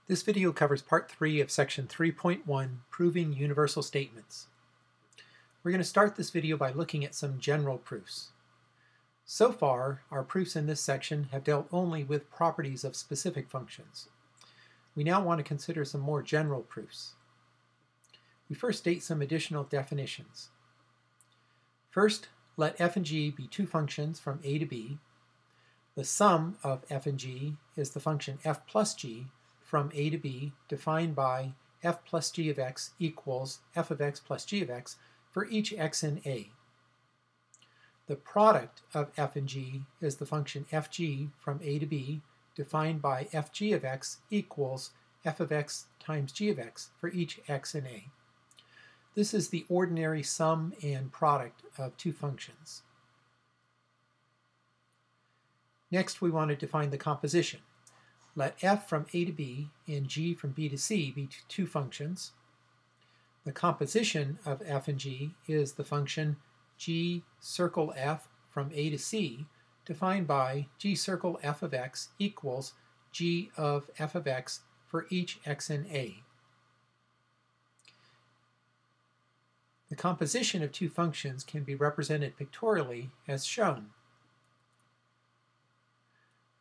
This video covers Part 3 of Section 3.1, Proving Universal Statements. We're going to start this video by looking at some general proofs. So far, our proofs in this section have dealt only with properties of specific functions. We now want to consider some more general proofs. We first state some additional definitions. First, let f and g be two functions from a to b. The sum of f and g is the function f plus g from a to b, defined by f plus g of x equals f of x plus g of x for each x in a. The product of f and g is the function fg from a to b, defined by fg of x equals f of x times g of x for each x in a. This is the ordinary sum and product of two functions. Next, we want to define the composition. Let f from a to b and g from b to c be two functions. The composition of f and g is the function g circle f from a to c, defined by g circle f of x equals g of f of x for each x in a. The composition of two functions can be represented pictorially as shown.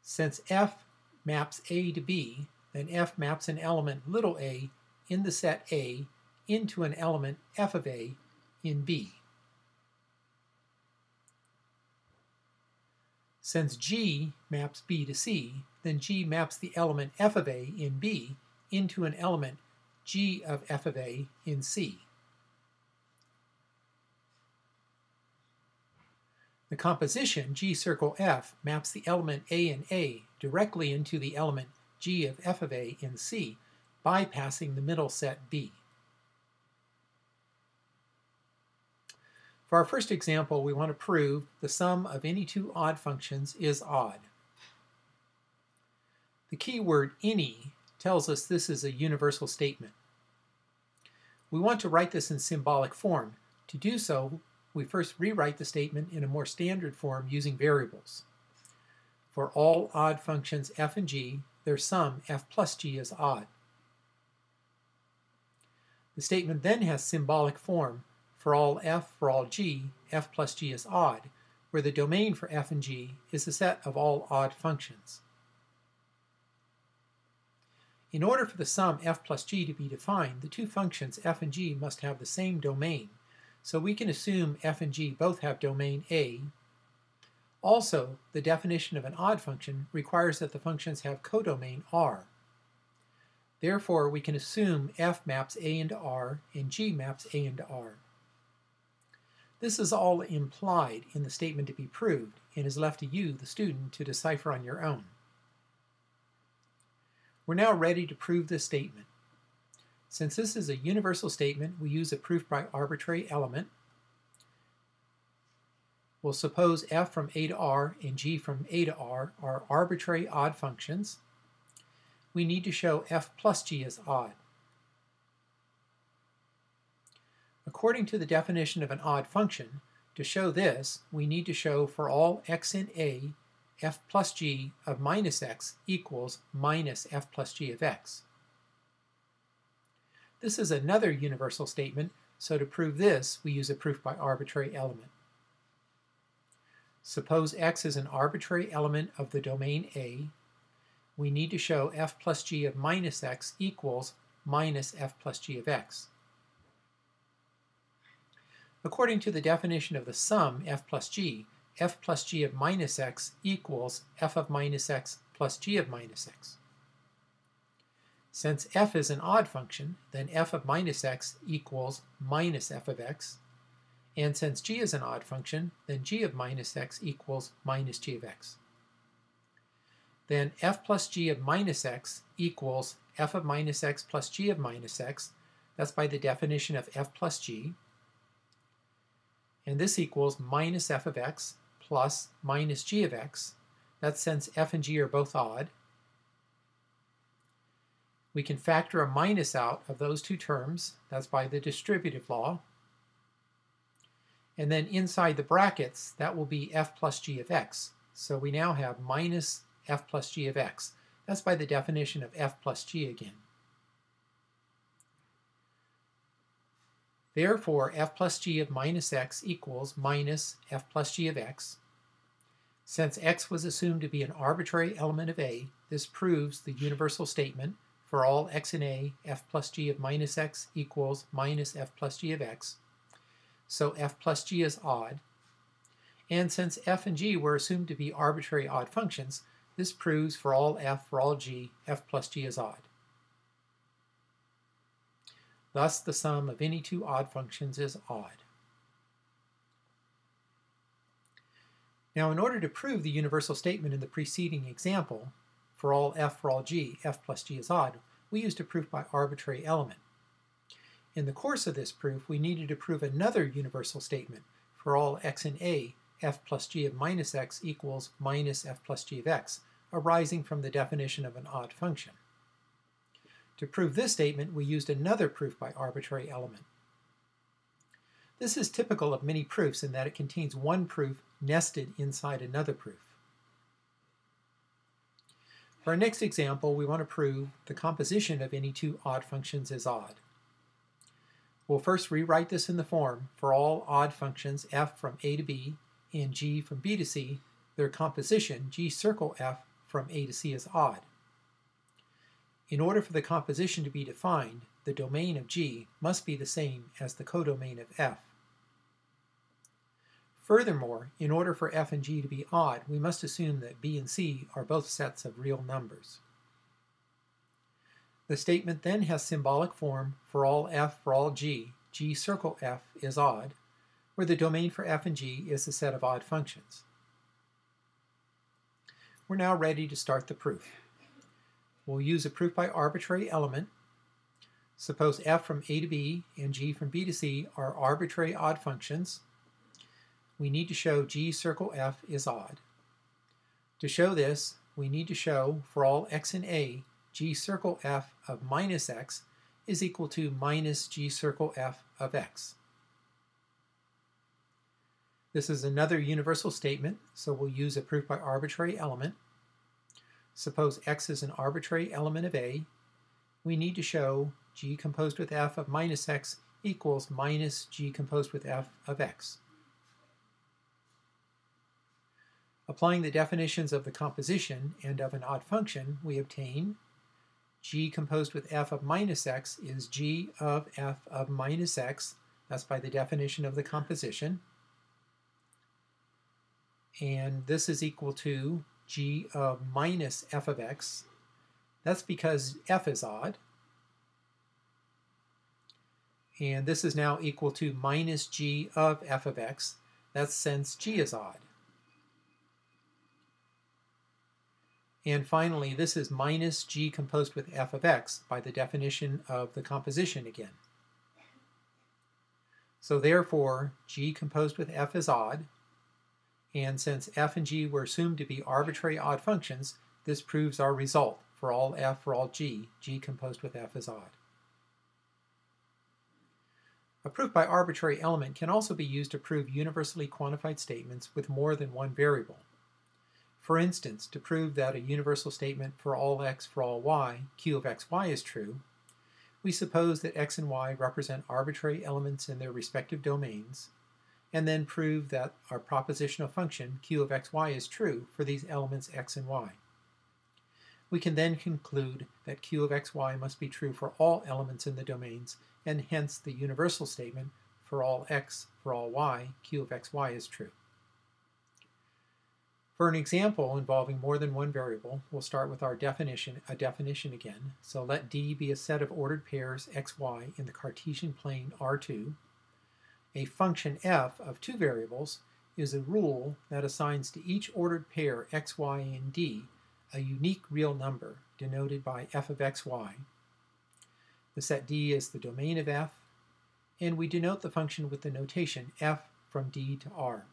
Since f maps a to b, then f maps an element little a in the set A into an element f of a in B. Since G maps B to C, then G maps the element f of a in B into an element G of f of a in C. The composition G circle f maps the element a in A directly into the element G of f of a in C, bypassing the middle set B. For our first example, we want to prove the sum of any two odd functions is odd. The key word any tells us this is a universal statement. We want to write this in symbolic form. To do so, we first rewrite the statement in a more standard form using variables. For all odd functions f and g, their sum f plus g is odd. The statement then has symbolic form. For all f, for all g, f plus g is odd, where the domain for f and g is the set of all odd functions. In order for the sum f plus g to be defined, the two functions f and g must have the same domain. So we can assume f and g both have domain A. Also, the definition of an odd function requires that the functions have codomain R. Therefore, we can assume f maps A into R and g maps A into R. This is all implied in the statement to be proved and is left to you, the student, to decipher on your own. We're now ready to prove this statement. Since this is a universal statement, we use a proof by arbitrary element. We'll suppose f from a to r and g from a to r are arbitrary odd functions. We need to show f plus g is odd. According to the definition of an odd function, to show this, we need to show for all x in a, f plus g of minus x equals minus f plus g of x. This is another universal statement, so to prove this, we use a proof by arbitrary element. Suppose x is an arbitrary element of the domain A. We need to show f plus g of minus x equals minus f plus g of x. According to the definition of the sum f plus g of minus x equals f of minus x plus g of minus x. Since f is an odd function, then f of minus x equals minus f of x. And since g is an odd function, then g of minus x equals minus g of x. Then f plus g of minus x equals f of minus x plus g of minus x. That's by the definition of f plus g. And this equals minus f of x plus minus g of x. That's since f and g are both odd. We can factor a minus out of those two terms. That's by the distributive law. And then inside the brackets, that will be f plus g of x. So we now have minus f plus g of x. That's by the definition of f plus g again. Therefore, f plus g of minus x equals minus f plus g of x. Since x was assumed to be an arbitrary element of A, this proves the universal statement for all x in A, f plus g of minus x equals minus f plus g of x. So f plus g is odd. And since f and g were assumed to be arbitrary odd functions, this proves for all f for all g, f plus g is odd. Thus, the sum of any two odd functions is odd. Now, in order to prove the universal statement in the preceding example, for all f for all g, f plus g is odd, we used a proof by arbitrary element. In the course of this proof, we needed to prove another universal statement for all x in A, f plus g of minus x equals minus f plus g of x, arising from the definition of an odd function. To prove this statement, we used another proof by arbitrary element. This is typical of many proofs in that it contains one proof nested inside another proof. For our next example, we want to prove the composition of any two odd functions is odd. We'll first rewrite this in the form for all odd functions f from a to b and g from b to c, their composition, g circle f from a to c, is odd. In order for the composition to be defined, the domain of G must be the same as the codomain of F. Furthermore, in order for F and G to be odd, we must assume that B and C are both sets of real numbers. The statement then has symbolic form for all F for all G, G circle F is odd, where the domain for F and G is the set of odd functions. We're now ready to start the proof. We'll use a proof by arbitrary element. Suppose f from a to b and g from b to c are arbitrary odd functions. We need to show g circle f is odd. To show this, we need to show for all x in A, g circle f of minus x is equal to minus g circle f of x. This is another universal statement, so we'll use a proof by arbitrary element. Suppose x is an arbitrary element of A. We need to show g composed with f of minus x equals minus g composed with f of x. Applying the definitions of the composition and of an odd function, we obtain g composed with f of minus x is g of f of minus x. That's by the definition of the composition. And this is equal to g of minus f of x. That's because f is odd. And this is now equal to minus g of f of x. That's since g is odd. And finally, this is minus g composed with f of x by the definition of the composition again. So therefore, g composed with f is odd. And since f and g were assumed to be arbitrary odd functions, this proves our result for all f for all g, g composed with f is odd. A proof by arbitrary element can also be used to prove universally quantified statements with more than one variable. For instance, to prove that a universal statement for all x for all y, q of xy, is true, we suppose that x and y represent arbitrary elements in their respective domains, and then prove that our propositional function, q of xy, is true for these elements x and y. We can then conclude that q of xy must be true for all elements in the domains, and hence the universal statement for all x for all y, q of xy, is true. For an example involving more than one variable, we'll start with our definition again. So let D be a set of ordered pairs xy in the Cartesian plane R2. A function f of two variables is a rule that assigns to each ordered pair x, y, and d a unique real number denoted by f of xy. The set D is the domain of f, and we denote the function with the notation f from D to R.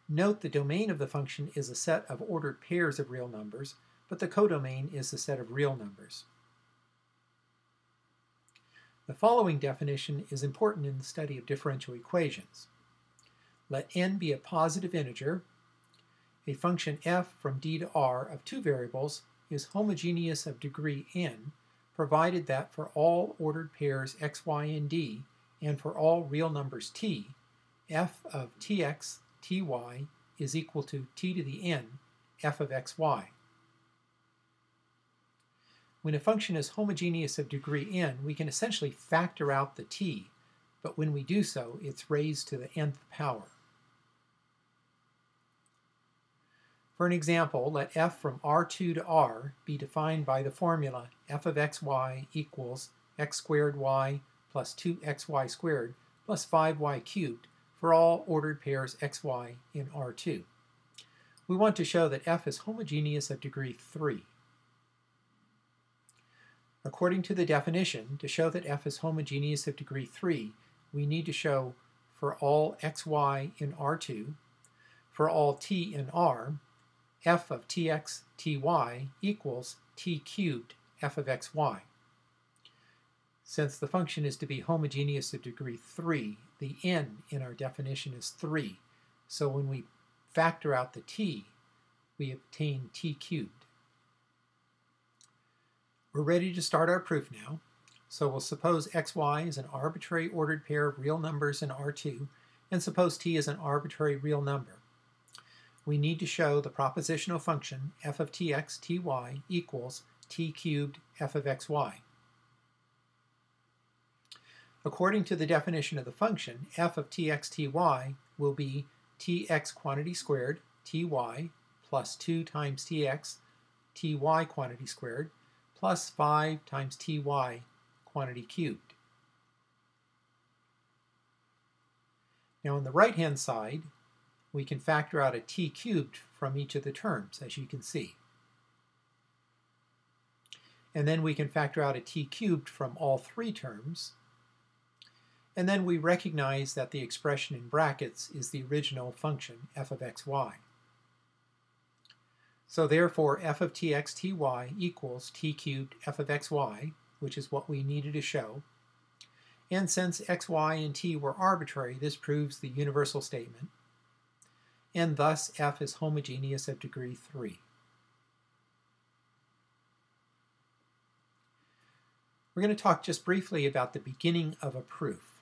Note the domain of the function is a set of ordered pairs of real numbers, but the codomain is the set of real numbers. The following definition is important in the study of differential equations. Let n be a positive integer, a function f from d to r of two variables is homogeneous of degree n, provided that for all ordered pairs x, y, and d, and for all real numbers t, f of tx, ty is equal to t to the n, f of xy. When a function is homogeneous of degree n, we can essentially factor out the t, but when we do so, it's raised to the nth power. For an example, let f from r2 to r be defined by the formula f of xy equals x squared y plus 2xy squared plus 5y cubed for all ordered pairs xy in R2. We want to show that f is homogeneous of degree 3. According to the definition, to show that f is homogeneous of degree 3, we need to show for all xy in R2, for all t in R, f of tx, ty equals t cubed f of xy. Since the function is to be homogeneous of degree 3, the n in our definition is 3. So when we factor out the t, we obtain t cubed. We're ready to start our proof now. So we'll suppose xy is an arbitrary ordered pair of real numbers in R2, and suppose t is an arbitrary real number. We need to show the propositional function f of tx, ty equals t cubed f of xy. According to the definition of the function, f of tx, ty will be tx quantity squared, ty, plus 2 times tx, ty quantity squared, plus 5 times ty quantity cubed. Now on the right-hand side, we can factor out a t cubed from each of the terms, as you can see. And then we can factor out a t cubed from all three terms. And then we recognize that the expression in brackets is the original function, f of xy. So therefore, f of tx, ty equals t cubed f of xy, which is what we needed to show. And since xy and t were arbitrary, this proves the universal statement. And thus, f is homogeneous of degree 3. We're going to talk just briefly about the beginning of a proof.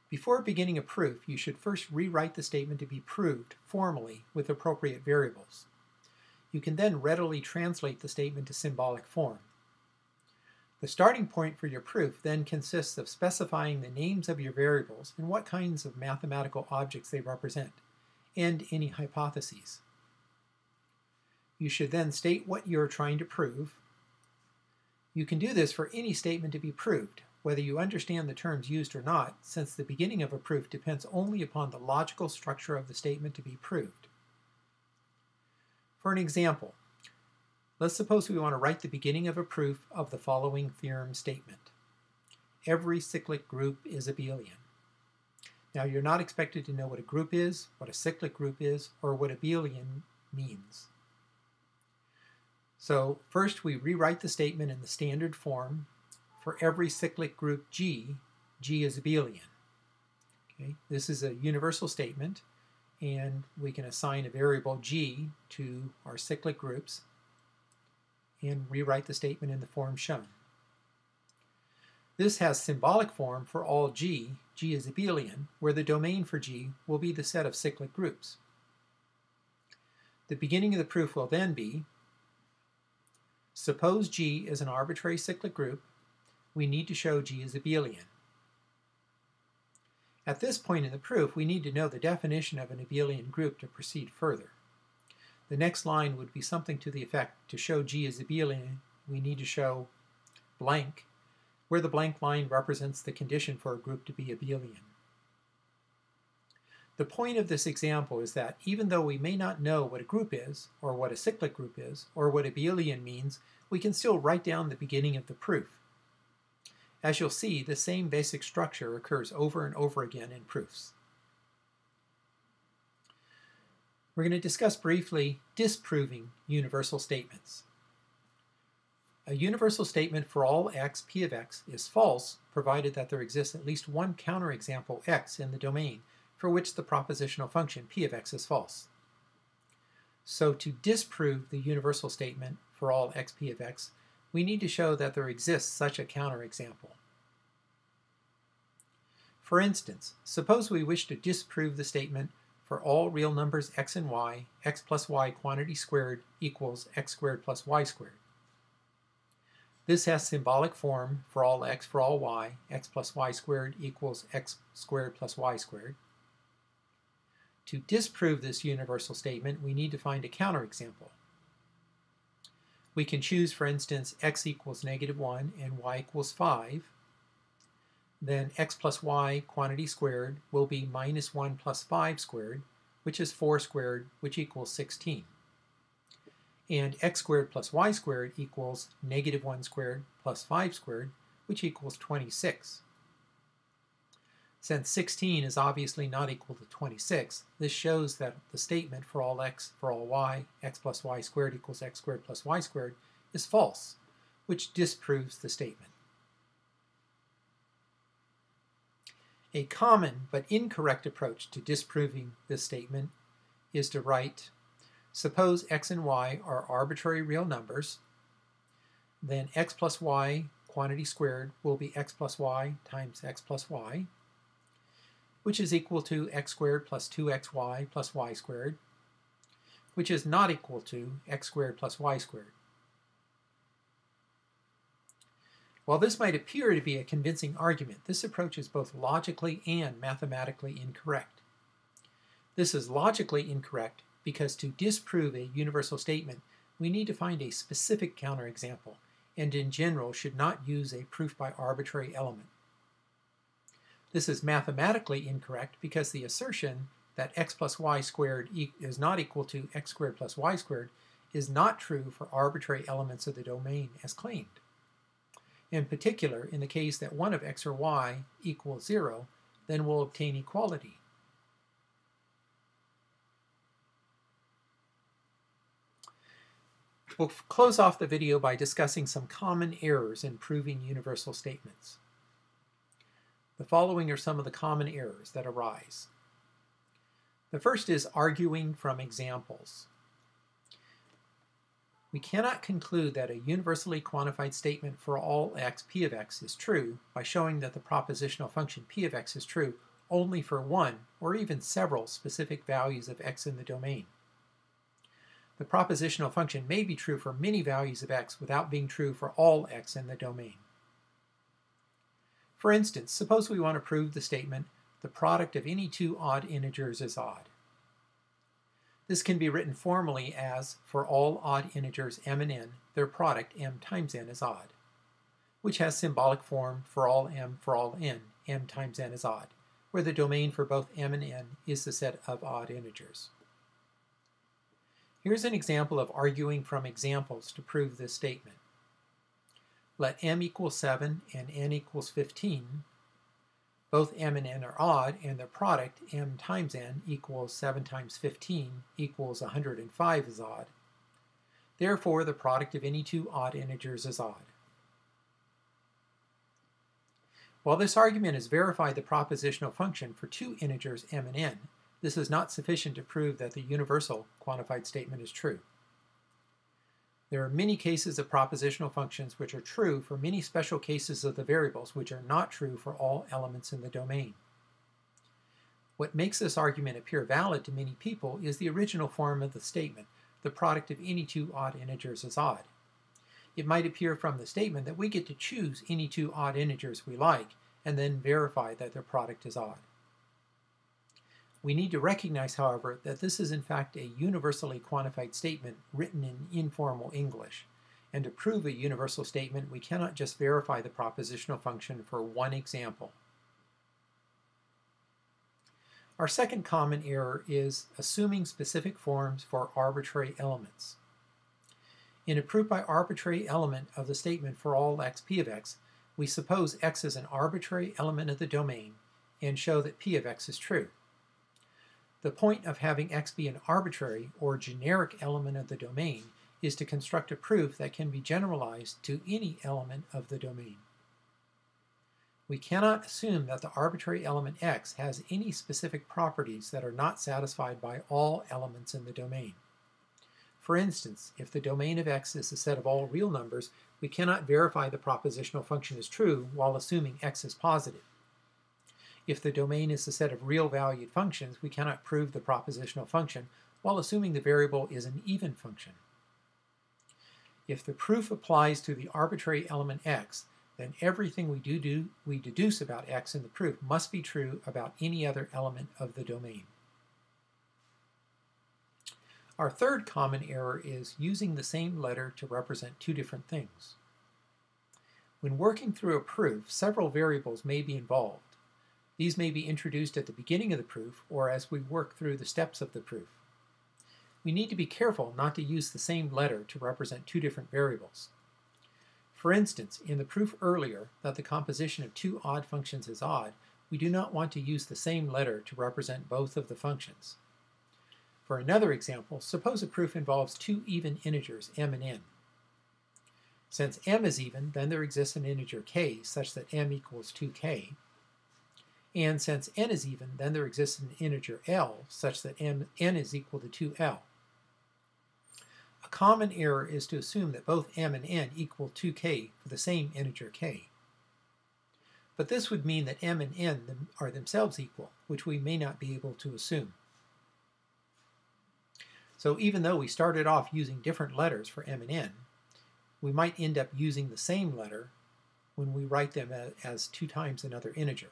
Before beginning a proof, you should first rewrite the statement to be proved formally with appropriate variables. You can then readily translate the statement to symbolic form. The starting point for your proof then consists of specifying the names of your variables and what kinds of mathematical objects they represent, and any hypotheses. You should then state what you're trying to prove. You can do this for any statement to be proved, whether you understand the terms used or not, since the beginning of a proof depends only upon the logical structure of the statement to be proved. For an example, let's suppose we want to write the beginning of a proof of the following theorem statement. Every cyclic group is abelian. Now, you're not expected to know what a group is, what a cyclic group is, or what abelian means. So first we rewrite the statement in the standard form. For every cyclic group G, G is abelian. Okay? This is a universal statement, and we can assign a variable G to our cyclic groups and rewrite the statement in the form shown. This has symbolic form for all G, G is abelian, where the domain for G will be the set of cyclic groups. The beginning of the proof will then be, suppose G is an arbitrary cyclic group, we need to show G is abelian. At this point in the proof, we need to know the definition of an abelian group to proceed further. The next line would be something to the effect, to show G is abelian, we need to show blank, where the blank line represents the condition for a group to be abelian. The point of this example is that even though we may not know what a group is, or what a cyclic group is, or what abelian means, we can still write down the beginning of the proof. As you'll see, the same basic structure occurs over and over again in proofs. We're going to discuss briefly disproving universal statements. A universal statement for all x, p of x, is false, provided that there exists at least one counterexample x in the domain for which the propositional function p of x is false. So to disprove the universal statement for all xp of x, we need to show that there exists such a counterexample. For instance, suppose we wish to disprove the statement for all real numbers x and y, x plus y quantity squared equals x squared plus y squared. This has symbolic form for all x for all y, x plus y squared equals x squared plus y squared. To disprove this universal statement, we need to find a counterexample. We can choose, for instance, x equals -1 and y equals 5. Then x plus y quantity squared will be -1 plus 5 squared, which is 4 squared, which equals 16. And x squared plus y squared equals -1 squared plus 5 squared, which equals 26. Since 16 is obviously not equal to 26, this shows that the statement for all x for all y, x plus y squared equals x squared plus y squared, is false, which disproves the statement. A common but incorrect approach to disproving this statement is to write, suppose x and y are arbitrary real numbers, then x plus y quantity squared will be x plus y times x plus y, which is equal to x squared plus 2xy plus y squared, which is not equal to x squared plus y squared. While this might appear to be a convincing argument, this approach is both logically and mathematically incorrect. This is logically incorrect because to disprove a universal statement, we need to find a specific counterexample, and in general should not use a proof by arbitrary element. This is mathematically incorrect because the assertion that x plus y squared is not equal to x squared plus y squared is not true for arbitrary elements of the domain as claimed. In particular, in the case that one of x or y equals 0, then we'll obtain equality. We'll close off the video by discussing some common errors in proving universal statements. The following are some of the common errors that arise. The first is arguing from examples. We cannot conclude that a universally quantified statement for all x p of x is true by showing that the propositional function p of x is true only for one or even several specific values of x in the domain. The propositional function may be true for many values of x without being true for all x in the domain. For instance, suppose we want to prove the statement, the product of any two odd integers is odd. This can be written formally as, for all odd integers m and n, their product m times n is odd, which has symbolic form for all n, m times n is odd, where the domain for both m and n is the set of odd integers. Here's an example of arguing from examples to prove this statement. Let m equal 7 and n equals 15. Both m and n are odd, and their product, m times n, equals 7 times 15 equals 105 is odd. Therefore, the product of any two odd integers is odd. While this argument has verified the propositional function for two integers m and n, this is not sufficient to prove that the universal quantified statement is true. There are many cases of propositional functions which are true for many special cases of the variables which are not true for all elements in the domain. What makes this argument appear valid to many people is the original form of the statement, the product of any two odd integers is odd. It might appear from the statement that we get to choose any two odd integers we like and then verify that their product is odd. We need to recognize, however, that this is in fact a universally quantified statement written in informal English, and to prove a universal statement, we cannot just verify the propositional function for one example. Our second common error is assuming specific forms for arbitrary elements. In a proof by arbitrary element of the statement for all x p of x, we suppose x is an arbitrary element of the domain and show that p of x is true. The point of having x be an arbitrary or generic element of the domain is to construct a proof that can be generalized to any element of the domain. We cannot assume that the arbitrary element x has any specific properties that are not satisfied by all elements in the domain. For instance, if the domain of x is a set of all real numbers, we cannot verify the propositional function is true while assuming x is positive. If the domain is a set of real-valued functions, we cannot prove the propositional function while assuming the variable is an even function. If the proof applies to the arbitrary element x, then everything we deduce about x in the proof must be true about any other element of the domain. Our third common error is using the same letter to represent two different things. When working through a proof, several variables may be involved. These may be introduced at the beginning of the proof or as we work through the steps of the proof. We need to be careful not to use the same letter to represent two different variables. For instance, in the proof earlier that the composition of two odd functions is odd, we do not want to use the same letter to represent both of the functions. For another example, suppose a proof involves two even integers, m and n. Since m is even, then there exists an integer k such that m equals 2k. And since n is even, then there exists an integer l such that n is equal to 2l. A common error is to assume that both m and n equal 2k for the same integer k. But this would mean that m and n are themselves equal, which we may not be able to assume. So even though we started off using different letters for m and n, we might end up using the same letter when we write them as 2 times another integer,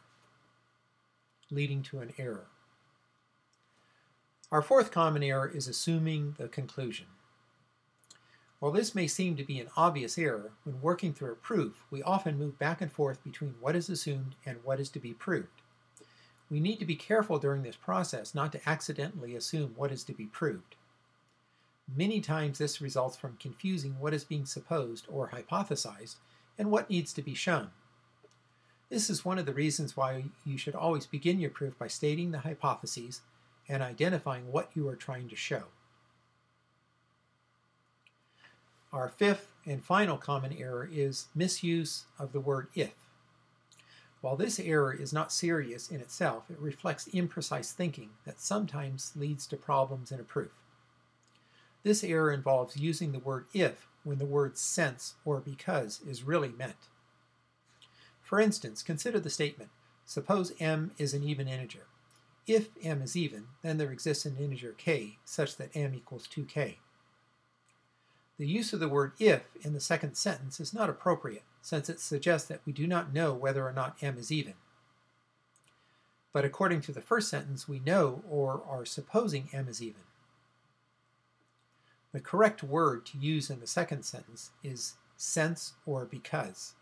leading to an error. Our fourth common error is assuming the conclusion. While this may seem to be an obvious error, when working through a proof, we often move back and forth between what is assumed and what is to be proved. We need to be careful during this process not to accidentally assume what is to be proved. Many times this results from confusing what is being supposed or hypothesized and what needs to be shown. This is one of the reasons why you should always begin your proof by stating the hypotheses and identifying what you are trying to show. Our fifth and final common error is misuse of the word if. While this error is not serious in itself, it reflects imprecise thinking that sometimes leads to problems in a proof. This error involves using the word if when the word since or because is really meant. For instance, consider the statement, suppose m is an even integer. If m is even, then there exists an integer k such that m equals 2k. The use of the word if in the second sentence is not appropriate, since it suggests that we do not know whether or not m is even. But according to the first sentence, we know or are supposing m is even. The correct word to use in the second sentence is since or because.